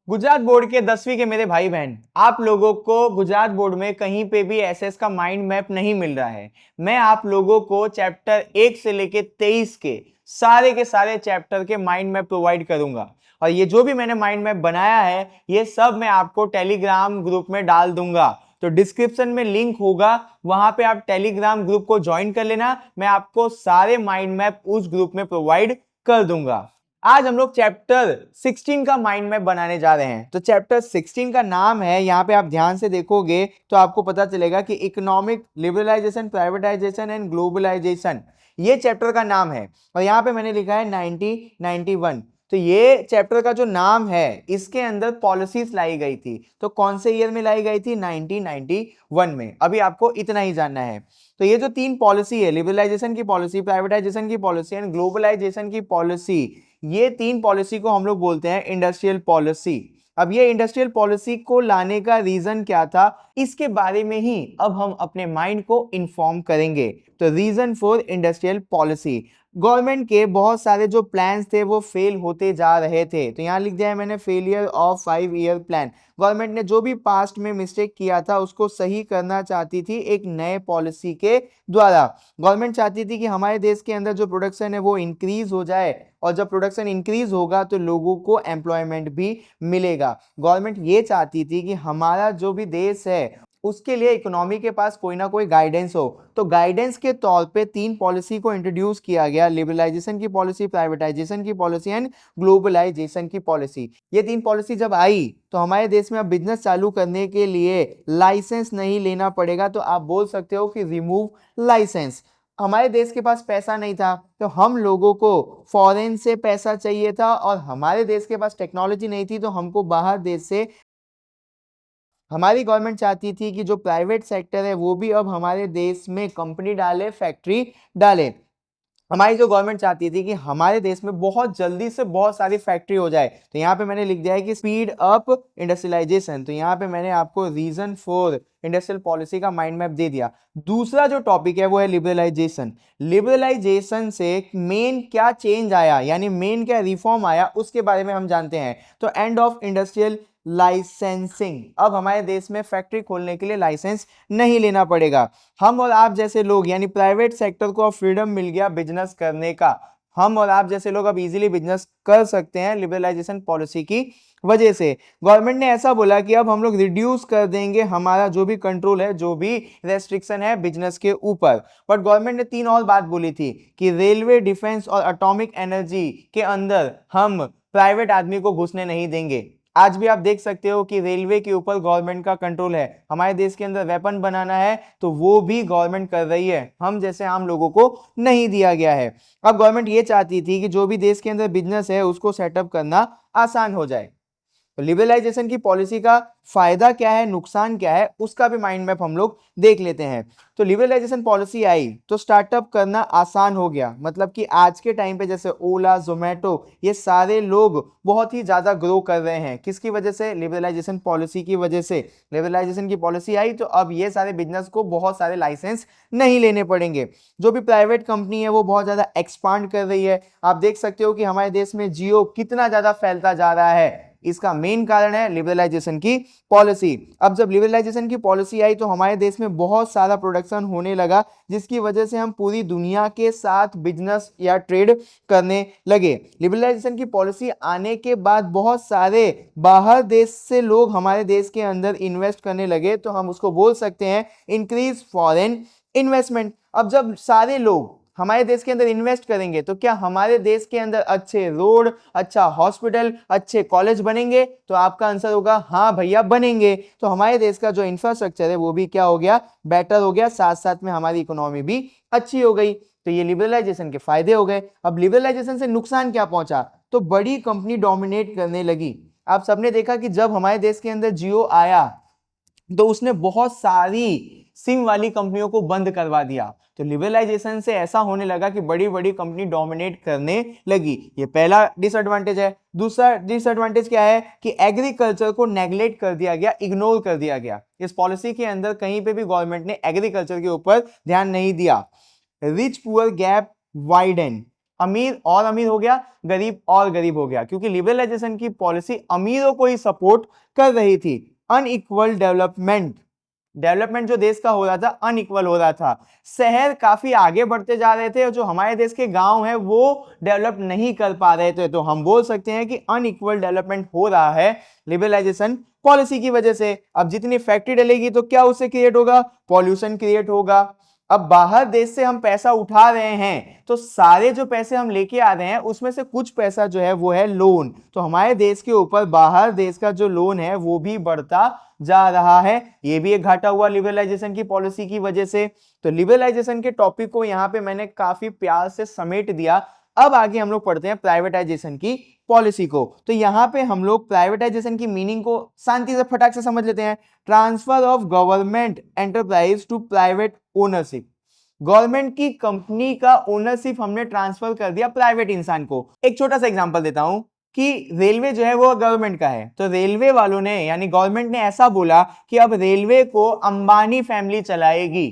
Gujarat board के 10वीं के मेरे भाई बहन, आप लोगों को गुजरात बोर्ड में कहीं पे भी एसएस का माइंड मैप नहीं मिल रहा है। मैं आप लोगों को चैप्टर 1 से लेके 23 के सारे चैप्टर के माइंड मैप प्रोवाइड करूंगा। और ये जो भी मैंने माइंड मैप बनाया है, ये सब मैं आपको टेलीग्राम ग्रुप में डाल दूंगा। तो डिस्क्रिप्शन में लिंक होगा, वहां पे आप टेलीग्राम ग्रुप को ज्वाइन कर लेना। मैं आपको सारे माइंड मैप उस ग्रुप में प्रोवाइड कर दूंगा। आज हम लोग चैप्टर 16 का माइंड मैप बनाने जा रहे हैं। तो चैप्टर 16 का नाम है, यहाँ पे आप ध्यान से देखोगे तो आपको पता चलेगा कि economic liberalisation, privatisation and globalisation, ये चैप्टर का नाम है। और यहाँ पे मैंने लिखा है 1991। तो ये चैप्टर का जो नाम है, इसके अंदर पॉलिसीज लाई गई थी। तो कौन से ईयर में लाई गई थी? 1991 में। अभी आपको इतना ही जानना है। तो ये जो तीन पॉलिसी है, लिबरलाइजेशन की पॉलिसी, प्राइवेटाइजेशन की पॉलिसी एंड ग्लोबलाइजेशन की पॉलिसी, ये तीन पॉलिसी को हम लोग बोलते हैं इंडस्ट्रियल पॉलिसी। अब ये इंडस्ट्रियल पॉलिसी को लाने का रीजन क्या था, इसके बारे में ही अब हम अपने माइंड को इन्फॉर्म करेंगे। तो reason for industrial policy, government के बहुत सारे जो प्लान्स थे वो फेल होते जा रहे थे। तो यहाँ लिख दिया है मैंने, failure of 5 year plan. Government ने जो भी पास्ट में मिस्टेक किया था उसको सही करना चाहती थी एक नए पॉलिसी के द्वारा। गवर्नमेंट चाहती थी कि हमारे देश के अंदर जो प्रोडक्शन है वो इंक्रीज हो जाए, और जब प्रोडक्शन इंक्रीज होगा तो लोगों को एम्प्लॉयमेंट भी मिलेगा। गवर्नमेंट ये चाहती थी कि हमारा जो भी देश है उसके लिए इकोनॉमी के पास कोई ना कोई गाइडेंस हो। तो गाइडेंस के तौर पे तीन पॉलिसी को इंट्रोड्यूस किया गया, लिबरलाइजेशन की पॉलिसी, प्राइवेटाइजेशन की पॉलिसी एंड ग्लोबलाइजेशन की पॉलिसी। ये तीन पॉलिसी जब आई तो हमारे देश में अब बिजनेस चालू करने के लिए लाइसेंस नहीं लेना पड़ेगा। तो आप बोल सकते हो कि रिमूव लाइसेंस। हमारे देश के पास पैसा नहीं था, तो हम लोगों को फॉरेन से पैसा चाहिए था, और हमारे देश के पास टेक्नोलॉजी नहीं थी तो हमको बाहर देश से। हमारी गवर्नमेंट चाहती थी कि जो प्राइवेट सेक्टर है वो भी अब हमारे देश में कंपनी डाले, फैक्ट्री डाले। हमारी जो गवर्नमेंट चाहती थी कि हमारे देश में बहुत जल्दी से बहुत सारी फैक्ट्री हो जाए। तो यहाँ पे मैंने लिख दिया है कि स्पीड अप इंडस्ट्रियलाइजेशन। तो यहाँ पे मैंने आपको रीजन फॉर इंडस्ट्रियल पॉलिसी का माइंड मैप दे दिया। दूसरा जो टॉपिक है वो है लिबरलाइजेशन। लिबरलाइजेशन से मेन क्या चेंज आया, यानी मेन क्या रिफॉर्म आया, उसके बारे में हम जानते हैं। तो एंड ऑफ इंडस्ट्रियल लाइसेंसिंग, अब हमारे देश में फैक्ट्री खोलने के लिए लाइसेंस नहीं लेना पड़ेगा। हम और आप जैसे लोग, यानी प्राइवेट सेक्टर को अब फ्रीडम मिल गया बिजनेस करने का। हम और आप जैसे लोग अब इजीली बिजनेस कर सकते हैं लिबरलाइजेशन पॉलिसी की वजह से। गवर्नमेंट ने ऐसा बोला कि अब हम लोग रिड्यूस कर देंगे हमारा जो भी कंट्रोल है, जो भी रेस्ट्रिक्शन है बिजनेस के ऊपर। बट गवर्नमेंट ने तीन और बात बोली थी कि रेलवे, डिफेंस और एटॉमिक एनर्जी के अंदर हम प्राइवेट आदमी को घुसने नहीं देंगे। आज भी आप देख सकते हो कि रेलवे के ऊपर गवर्नमेंट का कंट्रोल है। हमारे देश के अंदर वेपन बनाना है तो वो भी गवर्नमेंट कर रही है, हम जैसे आम लोगों को नहीं दिया गया है। अब गवर्नमेंट ये चाहती थी कि जो भी देश के अंदर बिजनेस है उसको सेटअप करना आसान हो जाए। तो लिबरलाइजेशन की पॉलिसी का फायदा क्या है, नुकसान क्या है, उसका भी माइंड मैप हम लोग देख लेते हैं। तो लिबरलाइजेशन पॉलिसी आई तो स्टार्टअप करना आसान हो गया। मतलब कि आज के टाइम पे जैसे ओला, जोमेटो, ये सारे लोग बहुत ही ज्यादा ग्रो कर रहे हैं। किसकी वजह से? लिबरलाइजेशन पॉलिसी की वजह से। लिबरलाइजेशन की पॉलिसी आई तो अब ये सारे बिजनेस को बहुत सारे लाइसेंस नहीं लेने पड़ेंगे। जो भी प्राइवेट कंपनी है वो बहुत ज्यादा एक्सपांड कर रही है। आप देख सकते हो कि हमारे देश में जियो कितना ज्यादा फैलता जा रहा है। इसका मेन कारण है लिबरलाइजेशन की पॉलिसी। अब जब लिबरलाइजेशन की पॉलिसी आई तो हमारे देश में बहुत सारा प्रोडक्शन होने लगा, जिसकी वजह से हम पूरी दुनिया के साथ बिजनेस या ट्रेड करने लगे। लिबरलाइजेशन की पॉलिसी आने के बाद बहुत सारे बाहर देश से लोग हमारे देश के अंदर इन्वेस्ट करने लगे। तो हम उसको बोल सकते हैं इंक्रीज फॉरेन इन्वेस्टमेंट। अब जब सारे लोग हमारे देश के अंदर इन्वेस्ट करेंगे तो क्या हमारे देश के अंदर अच्छे रोड, अच्छा हॉस्पिटल, अच्छे कॉलेज बनेंगे? तो आपका आंसर होगा हाँ भैया बनेंगे। तो हमारे देश का जो इंफ्रास्ट्रक्चर है वो भी क्या हो गया? बेटर हो गया। साथ साथ में हमारी इकोनॉमी भी अच्छी हो गई। तो ये लिबरलाइजेशन के फायदे हो गए। अब लिबरलाइजेशन से नुकसान क्या पहुंचा? तो बड़ी कंपनी डोमिनेट करने लगी। आप सबने देखा कि जब हमारे देश के अंदर जियो आया तो उसने बहुत सारी सिम वाली कंपनियों को बंद करवा दिया। तो लिबरलाइजेशन से ऐसा होने लगा कि बड़ी बड़ी कंपनी डोमिनेट करने लगी। ये पहला डिसएडवांटेज है। दूसरा डिसएडवांटेज क्या है कि एग्रीकल्चर को नेग्लेक्ट कर दिया गया, इग्नोर कर दिया गया। इस पॉलिसी के अंदर कहीं पे भी गवर्नमेंट ने एग्रीकल्चर के ऊपर ध्यान नहीं दिया। रिच पुअर गैप वाइडन, अमीर और अमीर हो गया, गरीब और गरीब हो गया, क्योंकि लिबरलाइजेशन की पॉलिसी अमीरों को ही सपोर्ट कर रही थी। अनइक्वल डेवलपमेंट, डेवलपमेंट जो देश का हो रहा था अनइक्वल हो रहा था, शहर काफी आगे बढ़ते जा रहे थे और जो हमारे देश के गांव हैं वो डेवलप नहीं कर पा रहे थे। तो हम बोल सकते हैं कि अनइक्वल डेवलपमेंट हो रहा है लिबरलाइजेशन पॉलिसी की वजह से। अब जितनी फैक्ट्री डलेगी तो क्या उससे क्रिएट होगा, पॉल्यूशन क्रिएट होगा। अब बाहर देश से हम पैसा उठा रहे हैं तो सारे जो पैसे हम लेके आ रहे हैं उसमें से कुछ पैसा जो है वो है लोन, तो हमारे देश के ऊपर बाहर देश का जो लोन है वो भी बढ़ता जा रहा है। ये भी एक घाटा हुआ लिबरलाइजेशन की पॉलिसी की वजह से। तो लिबरलाइजेशन के टॉपिक को यहाँ पे मैंने काफी प्यार से समेट दिया। अब आगे हम लोग पढ़ते हैं प्राइवेटाइजेशन की पॉलिसी को। तो यहाँ पे हम लोग प्राइवेटाइजेशन की मीनिंग को शांति से फटाक से समझ लेते हैं। Transfer of government enterprise to private ownership, government की कंपनी का ओनरशिप हमने ट्रांसफर कर दिया प्राइवेट इंसान को। एक छोटा सा एग्जांपल देता हूं कि रेलवे जो है वो गवर्नमेंट का है, तो रेलवे वालों ने यानी गवर्नमेंट ने ऐसा बोला कि अब रेलवे को अंबानी फैमिली चलाएगी।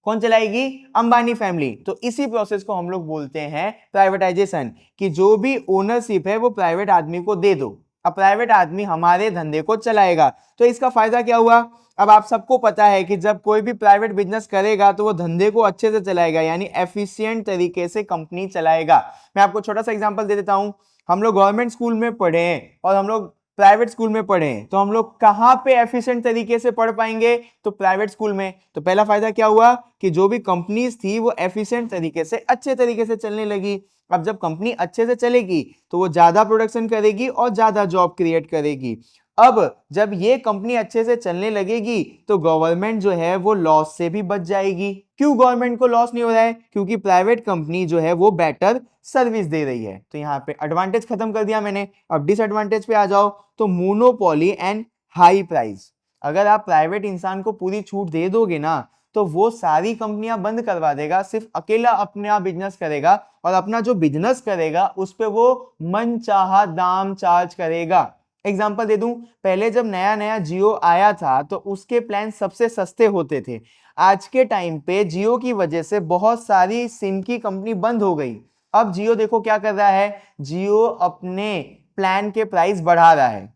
कौन चलाएगी? अंबानी फैमिली। तो इसी प्रोसेस को हम लोग बोलते हैं प्राइवेटाइजेशन, कि जो भी ओनरशिप है वो प्राइवेट आदमी को दे दो, अब प्राइवेट आदमी हमारे धंधे को चलाएगा। तो इसका फायदा क्या हुआ? अब आप सबको पता है कि जब कोई भी प्राइवेट बिजनेस करेगा तो वो धंधे को अच्छे से चलाएगा, यानी एफिशिएंट तरीके से कंपनी चलाएगा। मैं आपको छोटा सा एग्जांपल दे देता हूं। हम लोग गवर्नमेंट स्कूल में पढ़े हैं और हम लोग प्राइवेट स्कूल में पढ़े हैं, तो हम लोग कहां पे एफिशिएंट तरीके से पढ़ पाएंगे? तो प्राइवेट स्कूल में। तो पहला फायदा क्या हुआ कि जो भी कंपनीज थी वो एफिशिएंट तरीके से, अच्छे तरीके से चलने लगी। अब जब कंपनी अच्छे से चलेगी तो वो ज्यादा प्रोडक्शन करेगी और ज्यादा जॉब क्रिएट करेगी। अब जब ये कंपनी अच्छे से चलने लगेगी तो गवर्नमेंट जो है वो लॉस से भी बच जाएगी। क्यों गवर्नमेंट को लॉस नहीं हो रहा है? क्योंकि प्राइवेट कंपनी जो है वो बेटर सर्विस दे रही है। तो यहाँ पे एडवांटेज खत्म कर दिया मैंने। अब डिसएडवांटेज पे आ जाओ, तो मोनोपोली एंड हाई प्राइस। अगर आप प्राइवेट इंसान को पूरी छूट दे दोगे ना तो वो सारी कंपनियां बंद करवा देगा, सिर्फ अकेला अपना बिजनेस करेगा और अपना जो बिजनेस करेगा उस पे वो मनचाहा दाम चार्ज करेगा। एग्जांपल दे दूं, पहले जब नया नया जियो आया था तो उसके प्लान सबसे सस्ते होते थे। आज के टाइम पे जियो की वजह से बहुत सारी सिम की कंपनी बंद हो गई। अब जियो देखो क्या कर रहा है, जियो अपने प्लान के प्राइस बढ़ा रहा है।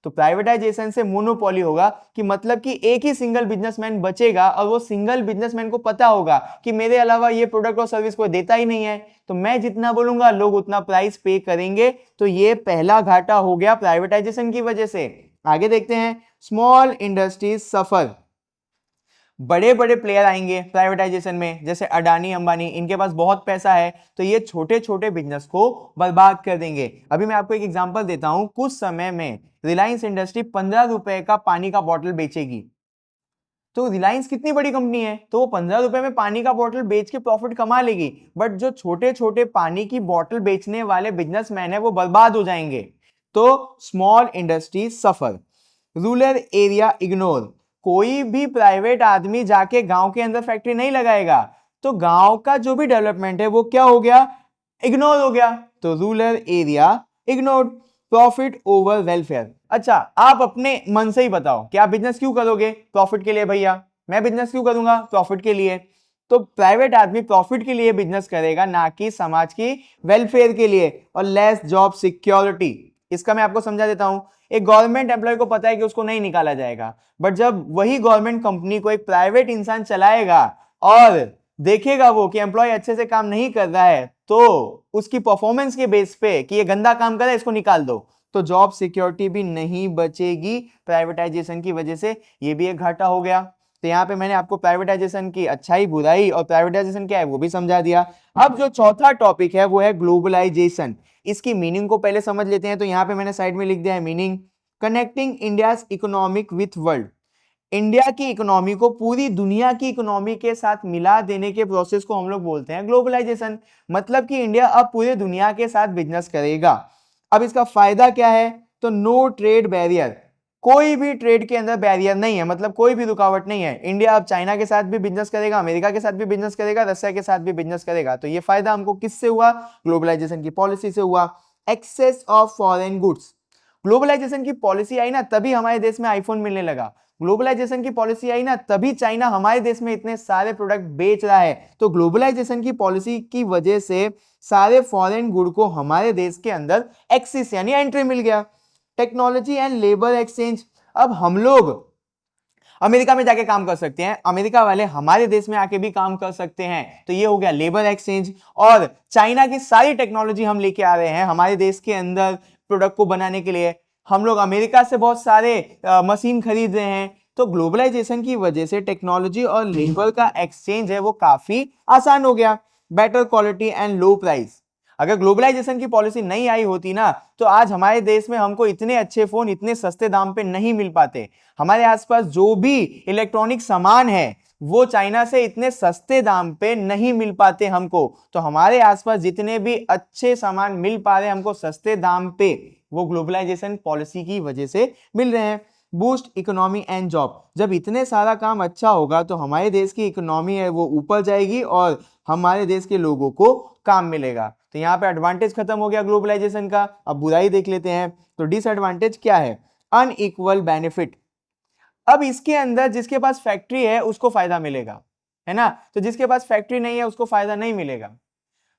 तो प्राइवेटाइजेशन से मोनोपोली होगा, कि मतलब कि एक ही सिंगल बिजनेसमैन बचेगा और वो सिंगल बिजनेसमैन को पता होगा कि मेरे अलावा ये प्रोडक्ट और सर्विस कोई देता ही नहीं है, तो मैं जितना बोलूंगा लोग उतना प्राइस पे करेंगे। तो ये पहला घाटा हो गया प्राइवेटाइजेशन की वजह से। आगे देखते हैं, स्मॉल इंडस्ट्रीज सफर। बड़े बड़े प्लेयर आएंगे प्राइवेटाइजेशन में, जैसे अडानी अंबानी, इनके पास बहुत पैसा है तो ये छोटे छोटे बिजनेस को बर्बाद कर देंगे। अभी मैं आपको एक एग्जांपल देता हूं, कुछ समय में रिलायंस इंडस्ट्री 15 रुपए का पानी का बॉटल बेचेगी। तो रिलायंस कितनी बड़ी कंपनी है, तो वो 15 रुपए में पानी का बॉटल बेच के प्रॉफिट कमा लेगी, बट जो छोटे छोटे पानी की बॉटल बेचने वाले बिजनेसमैन है वो बर्बाद हो जाएंगे। तो small industry suffer. Rural area ignore. कोई भी प्राइवेट आदमी जाके गांव के अंदर फैक्ट्री नहीं लगाएगा, तो गांव का जो भी डेवलपमेंट है वो क्या हो गया, इग्नोर हो गया। तो rural area ignored. Profit over welfare. अच्छा, आप अपने मन से ही बताओ कि आप बिजनेस क्यों करोगे? प्रॉफिट के लिए भैया। मैं बिजनेस क्यों करूंगा? प्रॉफिट के लिए। तो प्राइवेट आदमी प्रॉफिट के लिए बिजनेस करेगा, ना कि समाज की वेलफेयर के लिए। और लेस जॉब सिक्योरिटी, इसका मैं आपको समझा देता हूं। एक गवर्नमेंट एम्प्लॉय को पता है कि उसको नहीं निकाला जाएगा, बट जब वही गवर्नमेंट कंपनी को एक प्राइवेट इंसान चलाएगा और देखेगा वो कि एम्प्लॉय अच्छे से काम नहीं कर रहा है, तो उसकी परफॉर्मेंस के बेस पे कि ये गंदा काम कर रहा है इसको निकाल दो, तो जॉब सिक्योरिटी भी नहीं बचेगी प्राइवेटाइजेशन की वजह से। ये भी एक घाटा हो गया। तो यहाँ पे मैंने आपको प्राइवेटाइजेशन की अच्छाई बुराई और प्राइवेटाइजेशन क्या है वो भी समझा दिया। अब जो चौथा टॉपिक है वो है ग्लोबलाइजेशन। इसकी मीनिंग को पहले समझ लेते हैं। तो यहाँ पे मैंने साइड में लिख दिया है meaning, connecting India's economic with world. India की इकोनॉमी को पूरी दुनिया की इकोनॉमी के साथ मिला देने के प्रोसेस को हम लोग बोलते हैं ग्लोबलाइजेशन। मतलब कि इंडिया अब पूरे दुनिया के साथ बिजनेस करेगा। अब इसका फायदा क्या है? तो नो ट्रेड बैरियर, कोई भी ट्रेड के अंदर बैरियर नहीं है, मतलब कोई भी रुकावट नहीं है। इंडिया अब चाइना के साथ भी बिजनेस करेगा, अमेरिका के साथ भी बिजनेस करेगा, रशिया के साथ भी बिजनेस करेगा। तो ये फायदा हमको किससे हुआ? ग्लोबलाइजेशन की पॉलिसी से हुआ। Access of foreign goods, globalisation की पॉलिसी आई ना तभी हमारे देश में आईफोन मिलने लगा। ग्लोबलाइजेशन की पॉलिसी आई ना तभी चाइना हमारे देश में इतने सारे प्रोडक्ट बेच रहा है। तो ग्लोबलाइजेशन की पॉलिसी की वजह से सारे फॉरेन गुड को हमारे देश के अंदर एक्सेस यानी एंट्री मिल गया। टेक्नोलॉजी एंड लेबर एक्सचेंज, अब हम लोग अमेरिका में जाके काम कर सकते हैं, अमेरिका वाले हमारे देश में आके भी काम कर सकते हैं। तो ये हो गया लेबर एक्सचेंज। और चाइना की सारी टेक्नोलॉजी हम लेके आ रहे हैं हमारे देश के अंदर प्रोडक्ट को बनाने के लिए। हम लोग अमेरिका से बहुत सारे मशीन खरीद रहे हैं। तो ग्लोबलाइजेशन की वजह से टेक्नोलॉजी और लेबर का एक्सचेंज है वो काफी आसान हो गया। Better quality and low price, अगर ग्लोबलाइजेशन की पॉलिसी नहीं आई होती ना तो आज हमारे देश में हमको इतने अच्छे फोन इतने सस्ते दाम पे नहीं मिल पाते। हमारे आसपास जो भी इलेक्ट्रॉनिक सामान है वो चाइना से इतने सस्ते दाम पे नहीं मिल पाते हमको। तो हमारे आसपास जितने भी अच्छे सामान मिल पा रहे हैं हमको सस्ते दाम पे, वो ग्लोबलाइजेशन पॉलिसी की वजह से मिल रहे हैं। बूस्ट इकोनॉमी एंड जॉब, जब इतने सारा काम अच्छा होगा तो हमारे देश की इकोनॉमी है वो ऊपर जाएगी और हमारे देश के लोगों को काम मिलेगा। तो यहाँ पे एडवांटेज खत्म हो गया ग्लोबलाइजेशन का। अब बुराई देख लेते हैं। तो डिसएडवांटेज क्या है? Unequal benefit. अब इसके अंदर जिसके पास फैक्ट्री है उसको फायदा मिलेगा, है ना, तो जिसके पास फैक्ट्री नहीं है उसको फायदा नहीं मिलेगा।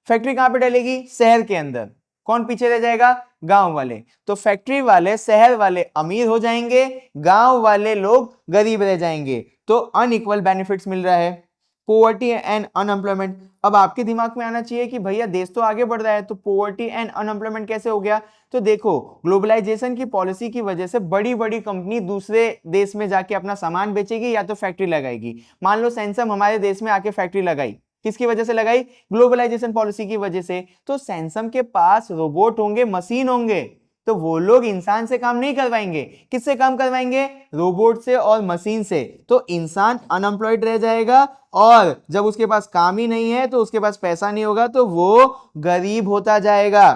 फैक्ट्री कहां पे डलेगी? शहर के अंदर। कौन पीछे रह जाएगा? गांव वाले। तो फैक्ट्री वाले शहर वाले अमीर हो जाएंगे, गांव वाले लोग गरीब रह जाएंगे। तो अनइक्वल बेनिफिट्स मिल रहा है। पोवर्टी एंड अनएम्प्लॉयमेंट, अब आपके दिमाग में आना चाहिए कि भैया देश तो आगे बढ़ रहा है तो पोवर्टी एंड अनएम्प्लॉयमेंट कैसे हो गया? तो देखो, ग्लोबलाइजेशन की पॉलिसी की वजह से बड़ी बड़ी कंपनी दूसरे देश में जाके अपना सामान बेचेगी या तो फैक्ट्री लगाएगी। मान लो सैमसंग हमारे देश में आके फैक्ट्री लगाई, किसकी वजह से लगाई? ग्लोबलाइजेशन पॉलिसी की वजह से। तो सैमसंग के पास रोबोट होंगे, मशीन होंगे, तो वो लोग इंसान से काम नहीं करवाएंगे। किससे काम करवाएंगे? रोबोट से और मशीन से। तो इंसान अनएम्प्लॉयड रह जाएगा और जब उसके पास काम ही नहीं है तो उसके पास पैसा नहीं होगा तो वो गरीब होता जाएगा।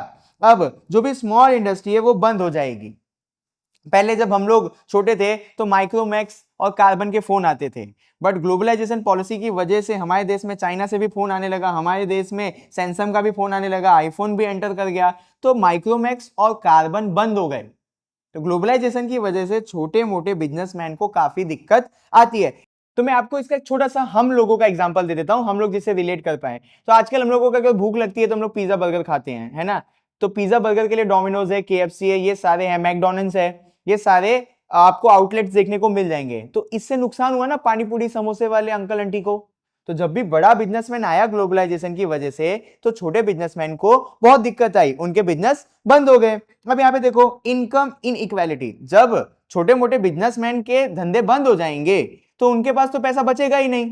अब जो भी स्मॉल इंडस्ट्री है वो बंद हो जाएगी। पहले जब हम लोग छोटे थे तो माइक्रोमैक्स और कार्बन के फोन आते थे, बट ग्लोबलाइजेशन पॉलिसी की वजह से हमारे देश में चाइना से भी फोन आने लगा, हमारे देश में सैमसंग का भी फोन आने लगा, आईफोन भी एंटर कर गया, तो माइक्रोमैक्स और कार्बन बंद हो गए। तो ग्लोबलाइजेशन की वजह से छोटे मोटे बिजनेसमैन को काफी दिक्कत आती है। तो मैं आपको इसका एक छोटा सा हम लोगों का एग्जांपल दे देता हूं, हम लोग जिससे रिलेट कर पाए। तो आजकल हम लोगों को अगर भूख लगती है तो हम लोग पिज्जा बर्गर खाते हैं, है ना। तो पिज्जा बर्गर के लिए डोमिनोज है, केएफसी है, ये सारे हैं, मैकडोनल्ड्स है, ये सारे आपको आउटलेट्स देखने को मिल जाएंगे। तो इससे नुकसान हुआ ना पानी पूरी समोसे वाले अंकल आंटी को। तो जब भी बड़ा बिजनेसमैन आया ग्लोबलाइजेशन की वजह से तो छोटे बिजनेसमैन को बहुत दिक्कत आई, उनके बिजनेस बंद हो गए। अब यहाँ पे देखो, इनकम इनइक्वालिटी, जब छोटे मोटे बिजनेसमैन के धंधे बंद हो जाएंगे तो उनके पास तो पैसा बचेगा ही नहीं।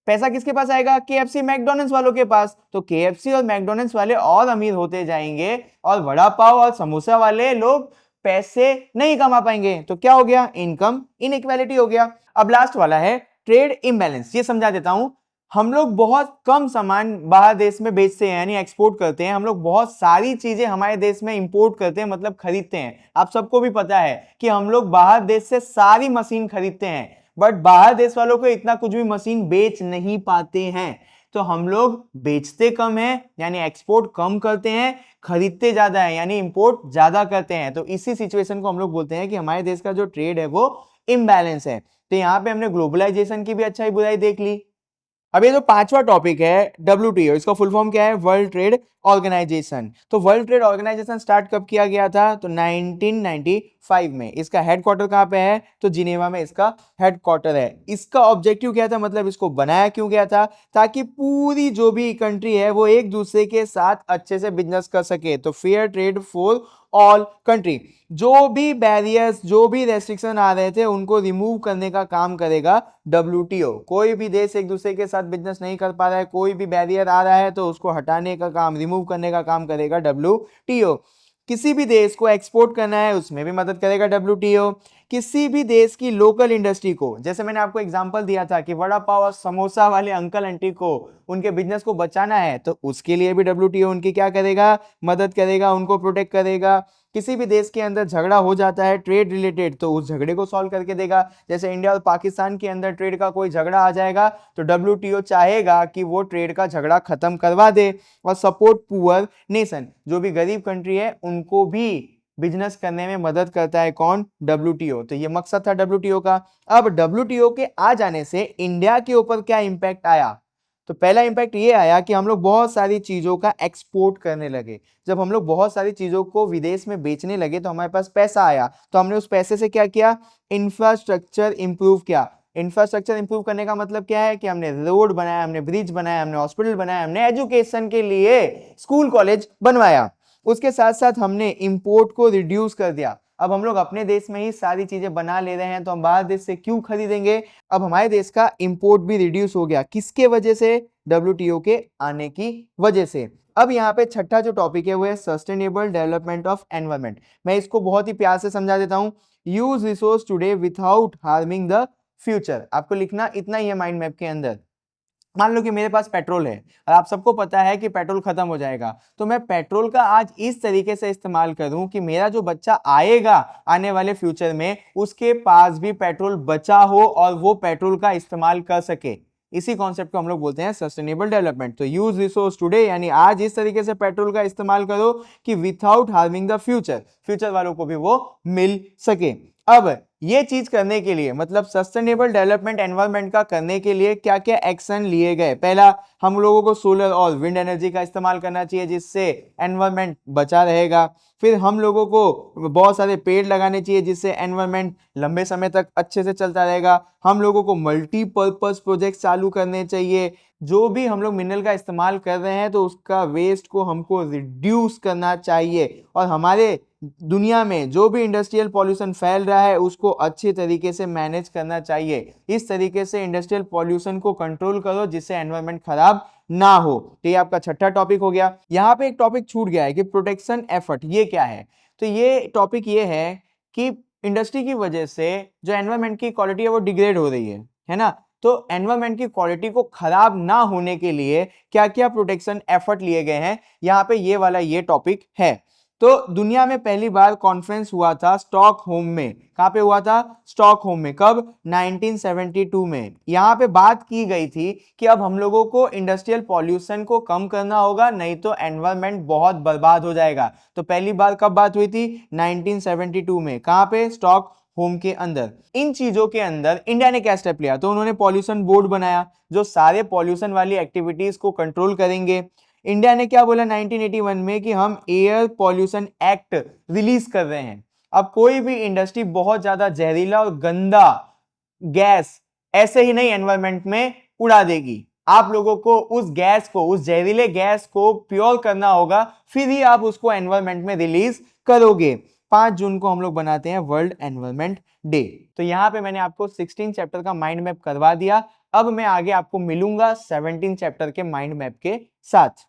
पैसा किसके पास आएगा? केएफसी मैकडोनल्ड्स वालों के पास। तो केएफसी और मैकडोनल्ड्स वाले और अमीर होते जाएंगे और वड़ा पाव और समोसा वाले लोग पैसे नहीं कमा पाएंगे। तो क्या हो गया? इनकम इनइक्वालिटी हो गया। अब लास्ट वाला है ट्रेड इम्बैलेंस। ये समझा देता हूं। हम लोग बहुत कम सामान बाहर देश में बेचते हैं यानी एक्सपोर्ट करते हैं, हम लोग बहुत सारी चीजें हमारे देश में इंपोर्ट करते हैं मतलब खरीदते हैं। आप सबको भी पता है कि हम लोग बाहर देश से सारी मशीन खरीदते हैं, बट बाहर देश वालों को इतना कुछ भी मशीन बेच नहीं पाते हैं। तो हम लोग बेचते कम है यानी एक्सपोर्ट कम करते हैं, खरीदते ज्यादा है यानी इंपोर्ट ज्यादा करते हैं। तो इसी सिचुएशन को हम लोग बोलते हैं कि हमारे देश का जो ट्रेड है वो इम्बैलेंस है। तो यहाँ पे हमने ग्लोबलाइजेशन की भी अच्छाई बुराई देख ली। अब ये जो पांचवा टॉपिक है WTO, इसका फुल फॉर्म क्या है? World trade organisation. तो वर्ल्ड ट्रेड ऑर्गेनाइजेशन स्टार्ट कब किया गया था? तो 1995 में। इसका हेडक्वार्टर कहाँ पे है? तो जिनेवा में इसका हेडक्वार्टर है। इसका ऑब्जेक्टिव क्या था, मतलब इसको बनाया क्यों गया था? ताकि पूरी जो भी कंट्री है वो एक दूसरे के साथ अच्छे से बिजनेस कर सके। तो fair trade for all country, जो भी बैरियर्स जो भी रेस्ट्रिक्शन आ रहे थे उनको रिमूव करने का काम करेगा WTO। कोई भी देश एक दूसरे के साथ बिजनेस नहीं कर पा रहा है, कोई भी बैरियर आ रहा है तो उसको हटाने का काम, रिमूव करने का काम करेगा WTO। किसी भी देश को एक्सपोर्ट करना है उसमें भी मदद करेगा WTO। किसी भी देश की लोकल इंडस्ट्री को, जैसे मैंने आपको एग्जांपल दिया था कि वड़ा पाव और समोसा वाले अंकल आंटी को उनके बिजनेस को बचाना है तो उसके लिए भी WTO उनकी क्या करेगा? मदद करेगा, उनको प्रोटेक्ट करेगा। किसी भी देश के अंदर झगड़ा हो जाता है ट्रेड रिलेटेड तो उस झगड़े को सॉल्व करके देगा। जैसे इंडिया और पाकिस्तान के अंदर ट्रेड का कोई झगड़ा आ जाएगा तो WTO चाहेगा कि वो ट्रेड का झगड़ा खत्म करवा दे। और सपोर्ट पुअर नेशन, जो भी गरीब कंट्री है उनको भी बिजनेस करने में मदद करता है कौन? WTO। तो ये मकसद था WTO का। अब WTO के आ जाने से इंडिया के ऊपर क्या इंपैक्ट आया? तो पहला इंपैक्ट ये आया कि हम लोग बहुत सारी चीजों का एक्सपोर्ट करने लगे। जब हम लोग बहुत सारी चीजों को विदेश में बेचने लगे तो हमारे पास पैसा आया, तो हमने उस पैसे से क्या किया? इंफ्रास्ट्रक्चर इंप्रूव किया। इंफ्रास्ट्रक्चर इंप्रूव करने का मतलब क्या है? कि हमने रोड बनाया, हमने ब्रिज बनाया, हमने हॉस्पिटल बनाया, हमने एजुकेशन के लिए स्कूल कॉलेज बनवाया। उसके साथ साथ हमने इंपोर्ट को रिड्यूस कर दिया। अब हम लोग अपने देश में ही सारी चीजें बना ले रहे हैं, तो हम बाहर देश से क्यों खरीदेंगे? अब हमारे देश का इंपोर्ट भी रिड्यूस हो गया। किसके वजह से? WTO के आने की वजह से। अब यहाँ पे छठा जो टॉपिक है वो है सस्टेनेबल डेवलपमेंट ऑफ एनवायरमेंट। मैं इसको बहुत ही प्यार से समझा देता हूँ। Use resource today without harming the future. आपको लिखना इतना ही है माइंड मैप के अंदर। मान लो कि मेरे पास पेट्रोल है और आप सबको पता है कि पेट्रोल खत्म हो जाएगा, तो मैं पेट्रोल का आज इस तरीके से इस्तेमाल करूं कि मेरा जो बच्चा आएगा आने वाले फ्यूचर में उसके पास भी पेट्रोल बचा हो और वो पेट्रोल का इस्तेमाल कर सके। इसी कॉन्सेप्ट को हम लोग बोलते हैं सस्टेनेबल डेवलपमेंट। तो यूज रिसोर्स टुडे यानी आज इस तरीके से पेट्रोल का इस्तेमाल करो कि without harming the future, future वालों को भी वो मिल सके। अब ये चीज करने के लिए मतलब सस्टेनेबल डेवलपमेंट एनवायरनमेंट का करने के लिए क्या क्या एक्शन लिए गए? पहला, हम लोगों को सोलर और विंड एनर्जी का इस्तेमाल करना चाहिए जिससे एनवायरनमेंट बचा रहेगा। फिर हम लोगों को बहुत सारे पेड़ लगाने चाहिए जिससे एनवायरनमेंट लंबे समय तक अच्छे से चलता रहेगा। हम लोगों को मल्टीपर्पज प्रोजेक्ट चालू करने चाहिए। जो भी हम लोग मिनरल का इस्तेमाल कर रहे हैं तो उसका वेस्ट को हमको रिड्यूस करना चाहिए। और हमारे दुनिया में जो भी इंडस्ट्रियल पॉल्यूशन फैल रहा है उसको अच्छे तरीके से मैनेज करना चाहिए। इस तरीके से इंडस्ट्रियल पॉल्यूशन को कंट्रोल करो जिससे एनवायरनमेंट खराब ना हो। तो ये आपका छठा टॉपिक हो गया। यहाँ पे एक टॉपिक छूट गया है कि प्रोटेक्शन एफर्ट, ये क्या है? तो ये टॉपिक ये है कि इंडस्ट्री की वजह से जो एनवायरनमेंट की क्वालिटी है वो डिग्रेड हो रही है ना? तो एनवायरनमेंट की क्वालिटी को खराब ना होने के लिए क्या क्या प्रोटेक्शन एफर्ट लिए गए हैं, यहाँ पे ये वाला ये टॉपिक है। तो दुनिया में पहली बार कॉन्फ्रेंस हुआ था स्टॉकहोम में। कहां पे हुआ था? स्टॉकहोम में। कब? 1972 में। यहां पे बात की गई थी कि अब हम लोगों को इंडस्ट्रियल पॉल्यूशन को कम करना होगा, नहीं तो एनवायरनमेंट बहुत बर्बाद हो जाएगा। तो पहली बार कब बात हुई थी? 1972 में। कहां पे? स्टॉक होम के अंदर। इन चीजों के अंदर इंडिया ने क्या स्टेप लिया? तो उन्होंने पॉल्यूशन बोर्ड बनाया जो सारे पॉल्यूशन वाली एक्टिविटीज को कंट्रोल करेंगे। इंडिया ने क्या बोला 1981 में कि हम एयर पॉल्यूशन एक्ट रिलीज कर रहे हैं। अब कोई भी इंडस्ट्री बहुत ज्यादा जहरीला और गंदा गैस ऐसे ही नहीं एनवायरनमेंट में उड़ा देगी। आप लोगों को उस गैस को, उस जहरीले गैस को प्योर करना होगा, फिर ही आप उसको एनवायरनमेंट में रिलीज करोगे। 5 जून को हम लोग बनाते हैं वर्ल्ड एनवायरनमेंट डे। तो यहां पे मैंने आपको 16 चैप्टर का माइंड मैप करवा दिया। अब मैं आगे आपको मिलूंगा 17 चैप्टर के माइंड मैप के साथ।